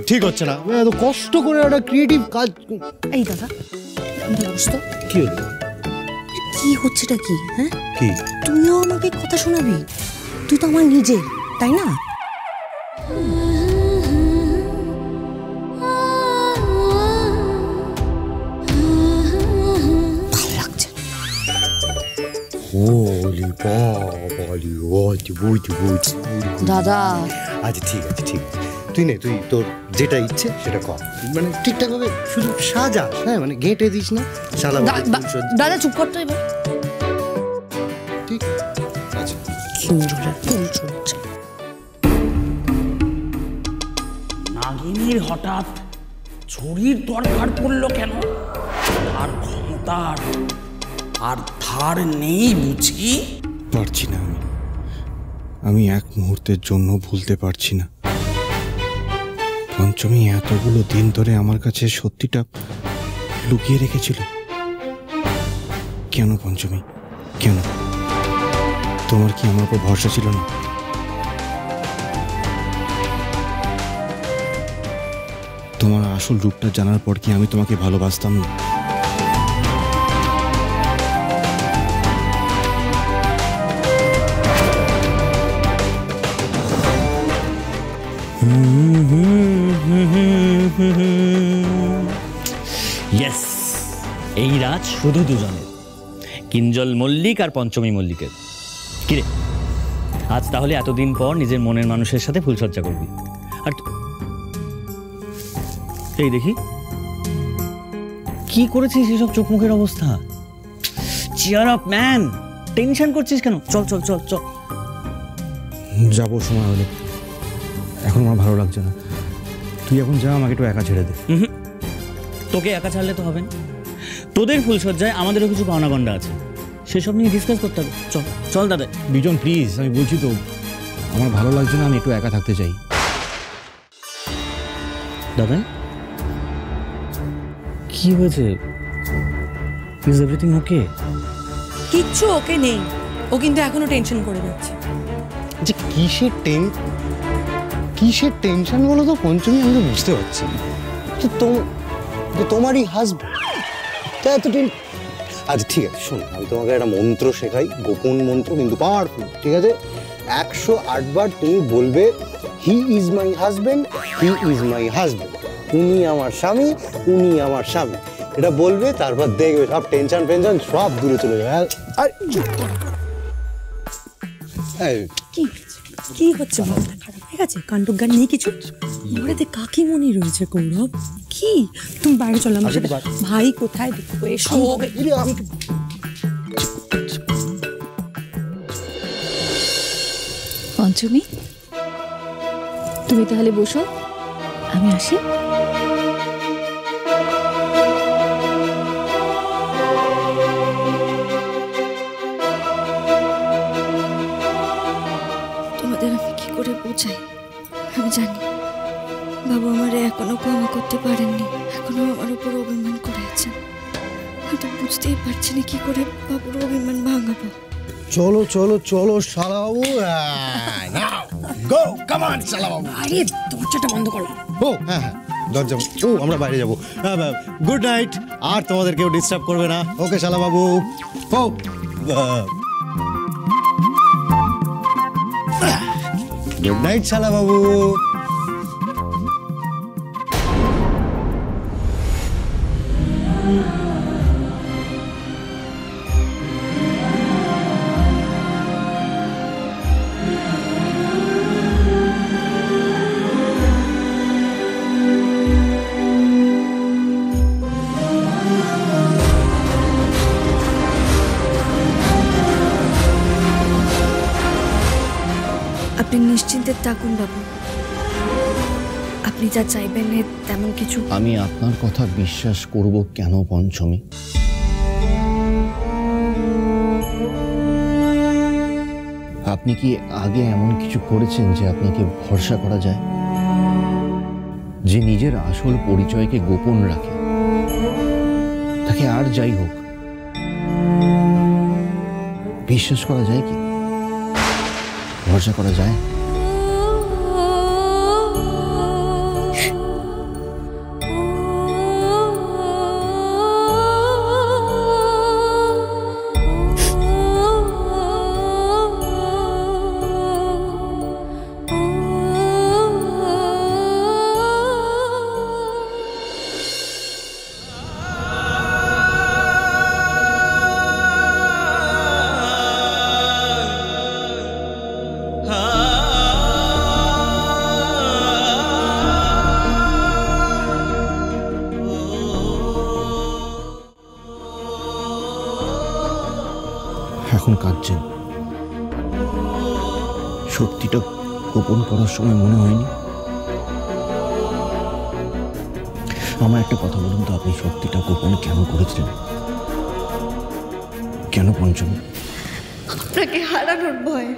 ঠিক হচ্ছে না, এত কষ্ট করে একটা ক্রিয়েটিভ কাজ। এই দাদা বুঝতো কি হলো? কি হচ্ছেটা কি? হ্যাঁ কি? তুইও আমাকে কথা শোনাবি? তুই তো আমার নিজে, তাই না? ভালো লাগছে। দাদা আচ্ছা ঠিক আছে ঠিক আছে, তুই নে, তুই তোর যেটা ইচ্ছে সেটা কর, মানে ঠিকঠাক ভাবে শুধু সাজাস, হ্যাঁ মানে ঘেঁটে দিস না। দাদা চুপ করতো এবার। ঠিক আছে। নাগিনীর হঠাৎ ছুরির দরকার পড়লো কেন? আর ক্ষমতার আর ধার নেই বুঝি? পারছি না আমি এক মুহূর্তের জন্য ভুলতে পারছি না। পঞ্চমী এতগুলো দিন ধরে আমার কাছে সত্যিটা লুকিয়ে রেখেছিল কেন? পঞ্চমী কেন? তোমার কি আমার উপর ভরসা ছিল না? তোমার আসল রূপটা জানার পর কি আমি তোমাকে ভালোবাসতাম না? ইয়েস, এই রাত শুধু দুজনের, কিঞ্জল মল্লিক আর পঞ্চমী মল্লিকের। কিরে, আজ তাহলে এতদিন পর নিজের মনের মানুষের সাথে ফুলসজ্জা করবি। আর এই দেখি কি করেছিস, এসব চোখ মুখের অবস্থা। চিয়ার আপ ম্যান, টেনশন করছিস কেন? চল চল চল চল। যাবো সময় হলে, এখন আমার ভালো লাগছে না। তুই এখন যা, আমাকে একটু একা ছেড়ে দে। তোকে একা ছাড়লে তো হবে না, তোদের ফুলসজ্জায় আমাদেরও কিছু পাওনাগন্ডা আছে, সেসব নিয়ে ডিসকাস করতে হবে। চল চল দাদা। বিজন প্লিজ, আমি বলছি তো আমার ভালো লাগছে না, আমি একটু একা থাকতে চাই। দাদা কি হয়েছে? Is everything okay? কিচ্ছু ওকে নেই, ও কিন্তু এখনো টেনশন করে যাচ্ছে। যে কিসের টেনশন বলো তো পঞ্চমী? আমি তো বুঝতে পারছি তোমারই হাজবেন্ড, তাই এত আচ্ছা ঠিক আছে, শোনো আমি তোমাকে একটা মন্ত্র শেখাই, গোপন মন্ত্র কিন্তু পাওয়ারফুল, ঠিক আছে? 108 বার তুমি বলবে he is my husband, he is my husband, উনি আমার স্বামী, উনি আমার স্বামী, এটা বলবে, তারপর দেখবে সব টেনশন সব দূরে চলে যাবে। কি হচ্ছে? মাথা খারাপ হয়ে গেছে? কাণ্ডজ্ঞান নেই কিছু? ঘরেতে কাকিমণি রয়েছে গৌরব। কি তুমি বাইরে চলো, আমার সাথে। ভাই কোথায়? দেখো এসো। পঞ্চমী তুমি তাহলে বসো, আমি আসি। তোমাদের আমি কি করে বোঝাই? আমি জানি বাবা আমারে এখনো ক্ষমা করতে পারেননি, এখনো আমার উপর অভিমান করে আছেন। আমি তো বুঝতেই পারছি না কি করে বাবুর অভিমান ভাঙাবো। চলো চলো চলো শালাবাবু, গো কাম অন শালাবাবু। আরে দরজাটা বন্ধ করো। ও হ্যাঁ হ্যাঁ দরজা, ও আমরা বাইরে যাবো। গুড নাইট, আর তোমাদের কেউ ডিস্টার্ব করবে না, ওকে শালাবাবু। ও গুড নাইট শালাবাবু। আপনি নিশ্চিন্তে থাকুন বাবু, আপনি যা চাইবেন তেমন কিছু। আমি আপনার কথা বিশ্বাস করব কেন পঞ্চমী? আপনি কি আগে এমন কিছু করেছেন যে আপনাকে ভরসা করা যায়, যে নিজের আসল পরিচয়কে গোপন রাখে? তাকে আর যাই হোক বিশ্বাস করা যায় কি? ভরসা করা যায়? এখন কাঁদছেন, সত্যিটা গোপন করার সময় মনে হয়নি? আমার একটা কথা বলুন তো, আপনি সত্যিটা গোপন কেন করেছিলেন? কেন পঞ্চমী? আপনাকে হারানোর ভয়।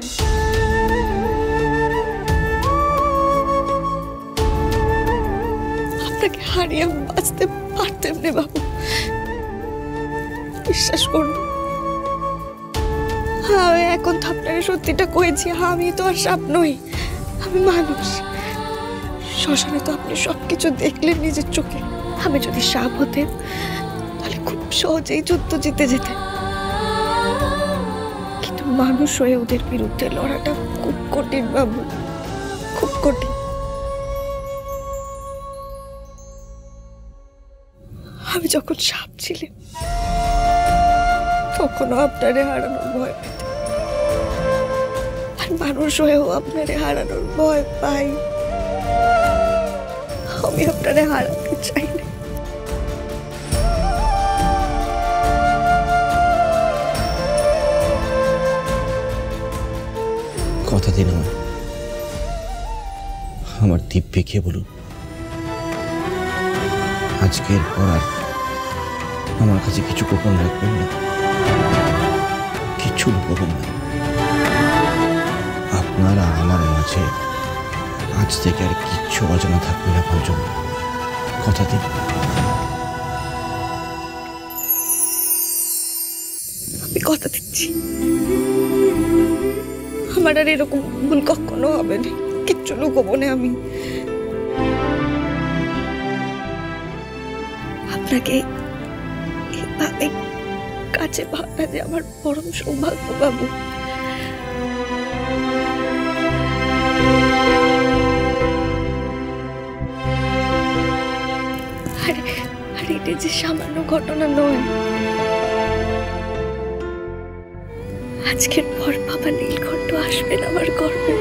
আপনাকে হারিয়ে আমি বাঁচতে পারতাম না বাবু, বিশ্বাস করুন। হ্যাঁ, এখন তো আপনার সত্যিটা কয়েছি, আমি তো আর সাপ নই, আমি মানুষ। শ্মশানে তো আপনি সবকিছু দেখলেন নিজের চোখে। আমি যদি সাপ হতেন তাহলে খুব সহজেই যুদ্ধ জিতে যেতেন, কিন্তু মানুষ হয়ে ওদের বিরুদ্ধে লড়াটা খুব কঠিন বাবু, খুব কঠিন। আমি যখন সাপ ছিলাম তখনও আপনারে হারানোর ভয় পেতাম, আর মানুষ হয়েও আপনারে হারানোর ভয় পাই। আমি আপনারে হারাতে চাই না। কথা দিন আমার দিব্যকে বলুন, আজকের পর আর আমার কাছে কিছু গোপন রাখবেন না, কিছু লুকোবেন না। আপনার আর আমার মাঝে আজ থেকে আর কিচ্ছু অজানা থাকবে না পঞ্চমী, কথা দিন। আমি কথা দিচ্ছি, আমার আর এরকম ভুল কখনো হবে না, কিচ্ছু লুকোবো না আমি। আপনাকে এইভাবে কাছে ভাবনা যে আমার পরম সৌভাগ্য বাবু। আর এটা যে সামান্য ঘটনা নয়, আজকের পর বাবা নীলকণ্ঠ আসবেন আমার গর্ভে,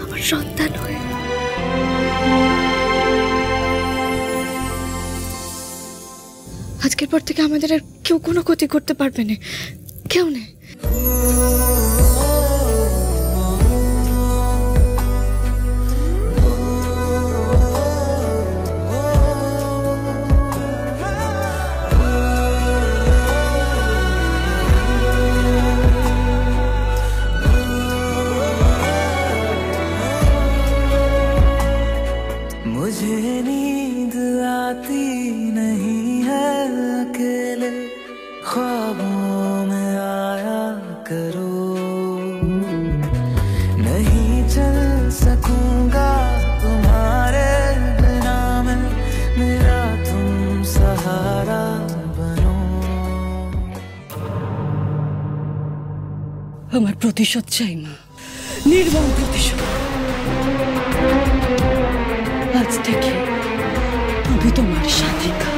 আমার সন্তান হয়ে। আজকের পর থেকে আমাদের আর কেউ কোনো ক্ষতি করতে পারবে না, কেউ নেই। मुझे नींद आती नहीं है, अकेले ख्वाबों में आया करो, नहीं चल सकूंगा तुम्हारे बिना मैं, मेरा तुम सहारा बनो। আমার প্রতিশোধ চাই মা, নির্মম প্রতিশোধ। আজ থেকে আমি তোমার সাথিকা।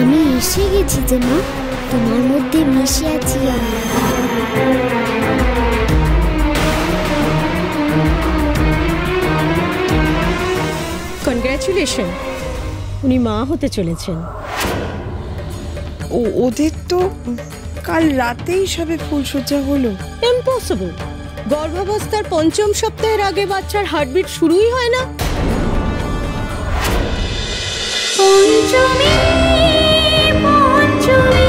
আমি এসে গেছি যে মা, তোমার মধ্যে মিশে আছি আমি। কনগ্রাচুলেশন, উনি মা হতে চলেছেন। ওদের তো কাল রাতেই সবে ফুলসজ্জা হলো। ইম্পসিবল, গর্ভাবস্থার ৫ম সপ্তাহের আগে বাচ্চার হার্টবিট শুরুই হয় না। পঞ্চমী পঞ্চমী